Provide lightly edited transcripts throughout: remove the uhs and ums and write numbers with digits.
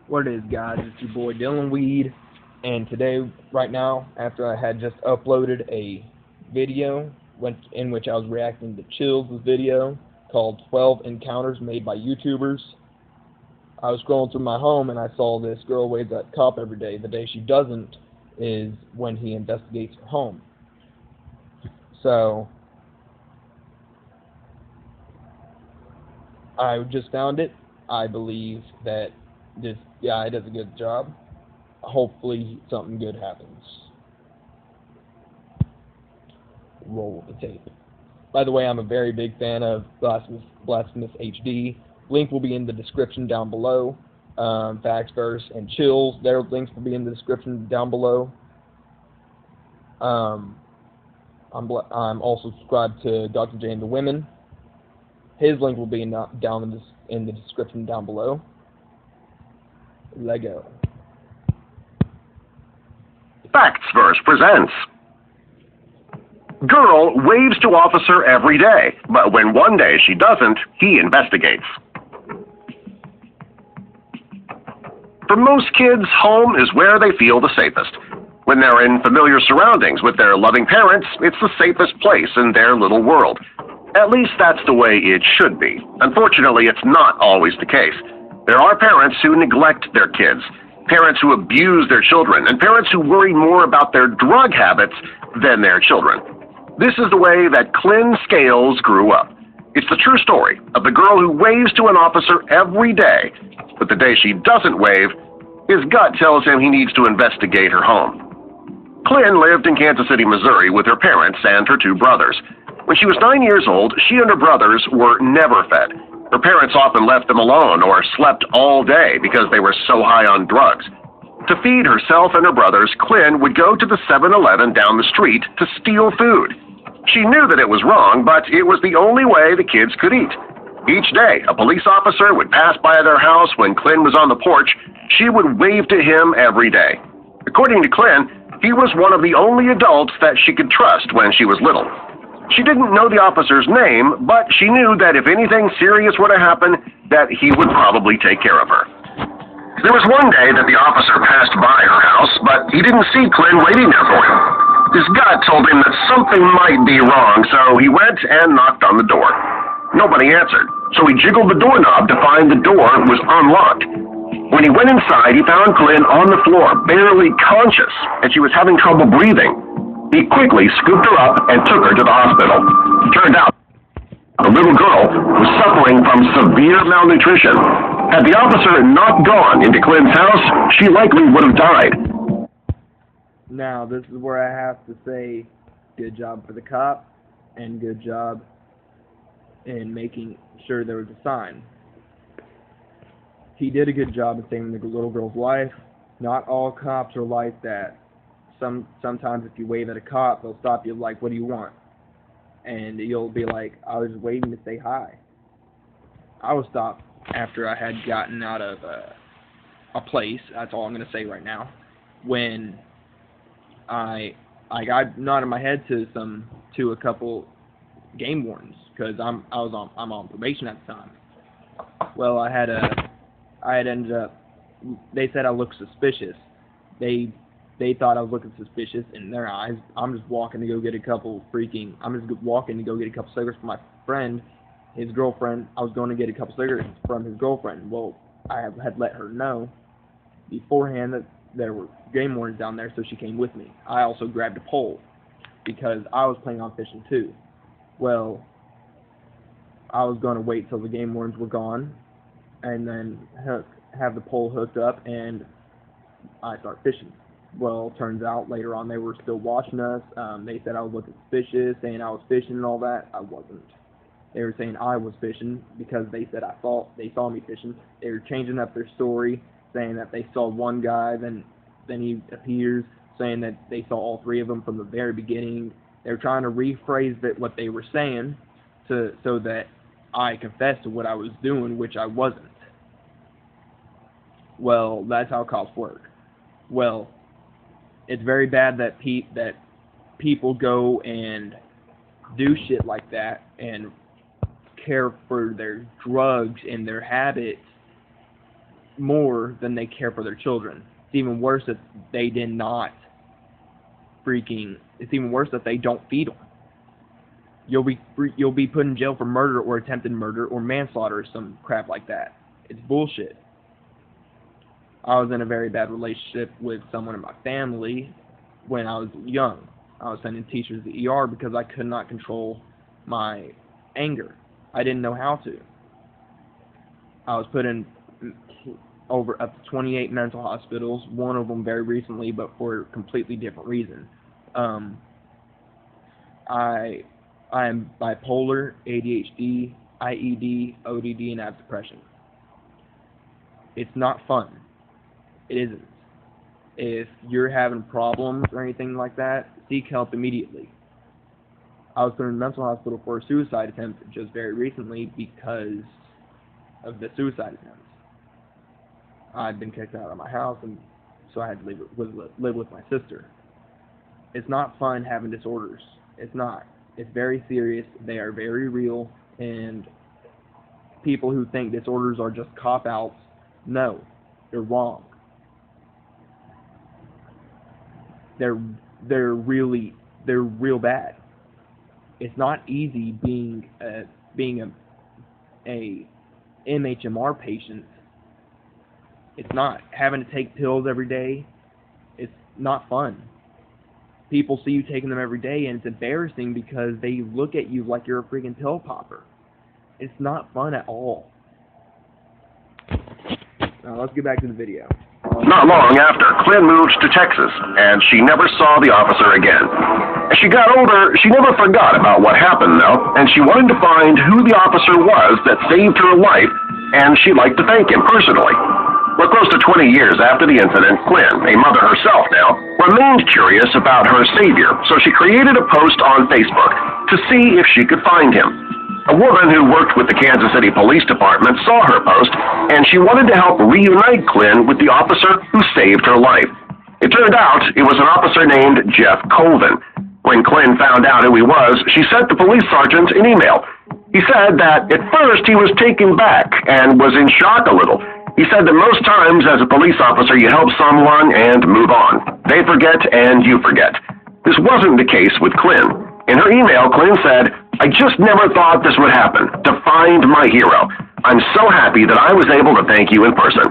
What it is, guys, it's your boy DyllanWeed, and today, right now, after I had just uploaded a video in which I was reacting to Chill's video called 12 Encounters Made by YouTubers, I was scrolling through my home and I saw this girl waves at cop every day. The day she doesn't is when he investigates her home. So, I just found it. I believe that this guy does a good job. Hopefully something good happens. Roll the tape. By the way, I'm a very big fan of Blasphemous HD. Link will be in the description down below. Factsverse and Chills, their links will be in the description down below. I'm also subscribed to Dr. J and the Women. His link will be down in the description down below. Lego. Factsverse presents. Girl waves to officer every day, but when one day she doesn't, he investigates. For most kids, home is where they feel the safest. When they're in familiar surroundings with their loving parents, it's the safest place in their little world. At least that's the way it should be. Unfortunately, it's not always the case. There are parents who neglect their kids, parents who abuse their children, and parents who worry more about their drug habits than their children. This is the way that Clint Scales grew up. It's the true story of the girl who waves to an officer every day, but the day she doesn't wave, his gut tells him he needs to investigate her home. Clint lived in Kansas City, Missouri with her parents and her two brothers. When she was 9 years old, she and her brothers were never fed. Her parents often left them alone or slept all day because they were so high on drugs. To feed herself and her brothers, Clint would go to the 7-Eleven down the street to steal food. She knew that it was wrong, but it was the only way the kids could eat. Each day, a police officer would pass by their house when Clint was on the porch. She would wave to him every day. According to Clint, he was one of the only adults that she could trust when she was little. She didn't know the officer's name, but she knew that if anything serious were to happen, that he would probably take care of her. There was one day that the officer passed by her house, but he didn't see Clint waiting there for him. His gut told him that something might be wrong, so he went and knocked on the door. Nobody answered, so he jiggled the doorknob to find the door was unlocked. When he went inside, he found Clint on the floor, barely conscious, and she was having trouble breathing. He quickly scooped her up and took her to the hospital. It turned out the little girl was suffering from severe malnutrition. Had the officer not gone into Clint's house, she likely would have died. Now, this is where I have to say good job for the cop and good job in making sure there was a sign. He did a good job of saving the little girl's life. Not all cops are like that. Sometimes if you wave at a cop, they'll stop you like, what do you want? And you'll be like, I was waiting to say hi. I was stopped after I had gotten out of a place, that's all I'm going to say right now, when I got nodded my head to a couple game wardens, because I'm on probation at the time. Well, I had ended up, they said I looked suspicious. They thought I was looking suspicious in their eyes. I'm just walking to go get a couple cigarettes for my friend, his girlfriend. I was going to get a couple cigarettes from his girlfriend. Well, I had let her know beforehand that there were game wardens down there, so she came with me. I also grabbed a pole because I was planning on fishing too. Well, I was going to wait till the game wardens were gone and then have the pole hooked up and I start fishing. Well, turns out later on they were still watching us. They said I was looking suspicious, saying I was fishing and all that. I wasn't. They were saying I was fishing because they said they saw me fishing. They were changing up their story, saying that they saw one guy, then he appears, saying that they saw all three of them from the very beginning. They were trying to rephrase what they were saying so that I confessed to what I was doing, which I wasn't. Well, that's how cops work. Well, it's very bad that people go and do shit like that and care for their drugs and their habits more than they care for their children. It's even worse that they did not it's even worse that they don't feed them. You'll be put in jail for murder or attempted murder or manslaughter or some crap like that. It's bullshit. I was in a very bad relationship with someone in my family when I was young. I was sending teachers to the ER because I could not control my anger. I didn't know how to. I was put in over up to 28 mental hospitals, one of them very recently, but for a completely different reason. I am bipolar, ADHD, IED, ODD, and have depression. It's not fun. It isn't. If you're having problems or anything like that, seek help immediately. I was put in a mental hospital for a suicide attempt just very recently because of the suicide attempts. I'd been kicked out of my house, and so I had to live with my sister. It's not fun having disorders. It's not. It's very serious. They are very real, and people who think disorders are just cop-outs, no, they're wrong. They're real bad. It's not easy being a MHMR patient. It's not. Having to take pills every day, it's not fun. People see you taking them every day, and it's embarrassing because they look at you like you're a freaking pill popper. It's not fun at all. Now let's get back to the video. Not long after, Clyn moved to Texas, and she never saw the officer again. As she got older, she never forgot about what happened, though, and she wanted to find who the officer was that saved her life, and she'd like to thank him personally. Well, close to 20 years after the incident, Clyn, a mother herself now, remained curious about her savior, so she created a post on Facebook to see if she could find him. A woman who worked with the Kansas City Police Department saw her post, and she wanted to help reunite Clyn with the officer who saved her life. It turned out it was an officer named Jeff Colvin. When Clyn found out who he was, she sent the police sergeant an email. He said that at first he was taken back and was in shock a little. He said that most times as a police officer you help someone and move on. They forget and you forget. This wasn't the case with Clyn. In her email, Clyn said, "I just never thought this would happen, to find my hero. I'm so happy that I was able to thank you in person.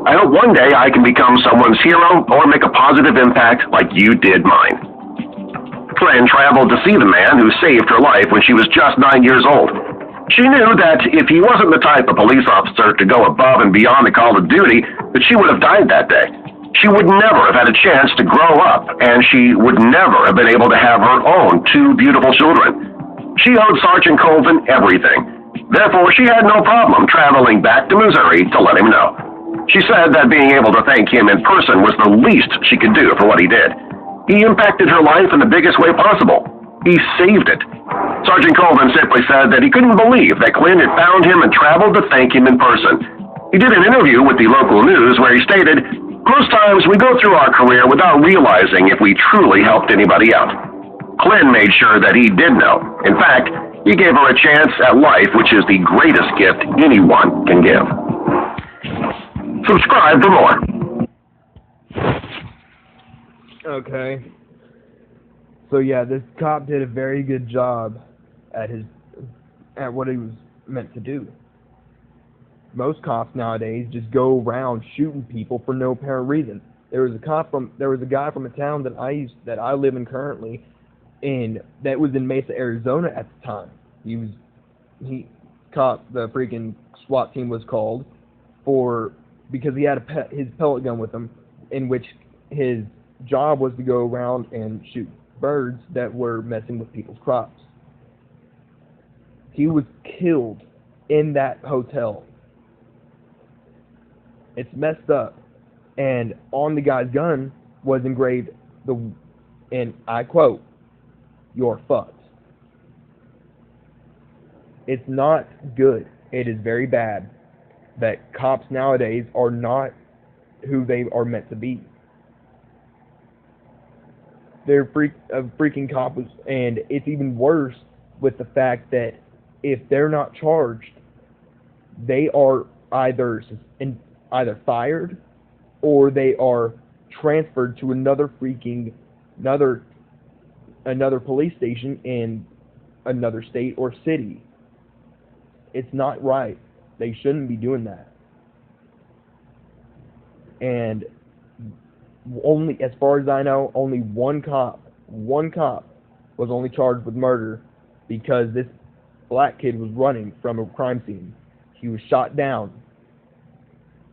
I hope one day I can become someone's hero or make a positive impact like you did mine." Clyn traveled to see the man who saved her life when she was just 9 years old. She knew that if he wasn't the type of police officer to go above and beyond the call of duty, that she would have died that day. She would never have had a chance to grow up, and she would never have been able to have her own 2 beautiful children. She owed Sergeant Colvin everything. Therefore, she had no problem traveling back to Missouri to let him know. She said that being able to thank him in person was the least she could do for what he did. He impacted her life in the biggest way possible. He saved it. Sergeant Colvin simply said that he couldn't believe that Clyn had found him and traveled to thank him in person. He did an interview with the local news where he stated, "Most times we go through our career without realizing if we truly helped anybody out." Clyn made sure that he did know. In fact, he gave her a chance at life, which is the greatest gift anyone can give. Subscribe for more. Okay. So yeah, this cop did a very good job at what he was meant to do. Most cops nowadays just go around shooting people for no apparent reason. There was a guy from a town that I live in currently, and that was in Mesa, Arizona at the time. The freaking SWAT team was called because he had his pellet gun with him, in which his job was to go around and shoot birds that were messing with people's crops. He was killed in that hotel. It's messed up. And on the guy's gun was engraved and I quote, "You're fucked." It's not good. It is very bad that cops nowadays are not who they are meant to be. They're freaking cops, and it's even worse with the fact that if they're not charged, they are either either fired or they are transferred to another police station in another state or city. It's not right. They shouldn't be doing that. And only, as far as I know, only one cop was only charged with murder because this black kid was running from a crime scene. He was shot down.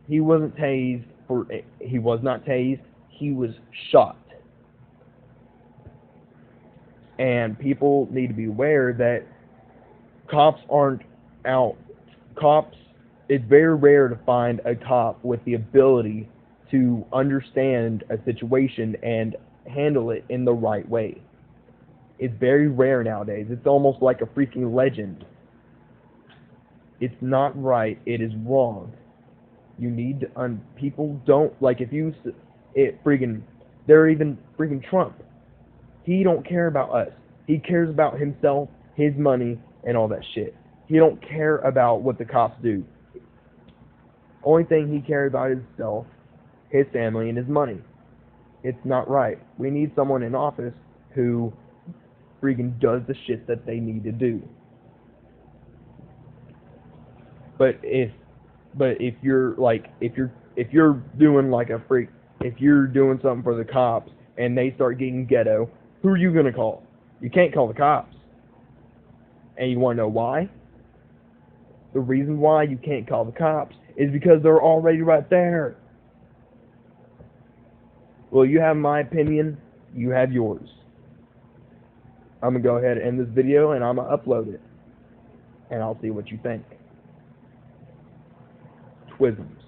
He wasn't tased. He was not tased. He was shot. And people need to be aware that cops aren't out. It's very rare to find a cop with the ability to understand a situation and handle it in the right way. It's very rare nowadays. It's almost like a freaking legend. It's not right. It is wrong. You need to, people don't, like, if you, they're even freaking Trump. He don't care about us. He cares about himself, his money, and all that shit. He don't care about what the cops do. Only thing he cares about is himself, his family, and his money. It's not right. We need someone in office who freaking does the shit that they need to do. But if you're doing like a freak, if you're doing something for the cops and they start getting ghetto, who are you gonna call? You can't call the cops. And you wanna know why? The reason why you can't call the cops is because they're already right there. Well, you have my opinion, you have yours. I'm gonna go ahead and end this video and I'm gonna upload it. And I'll see what you think. Twisms.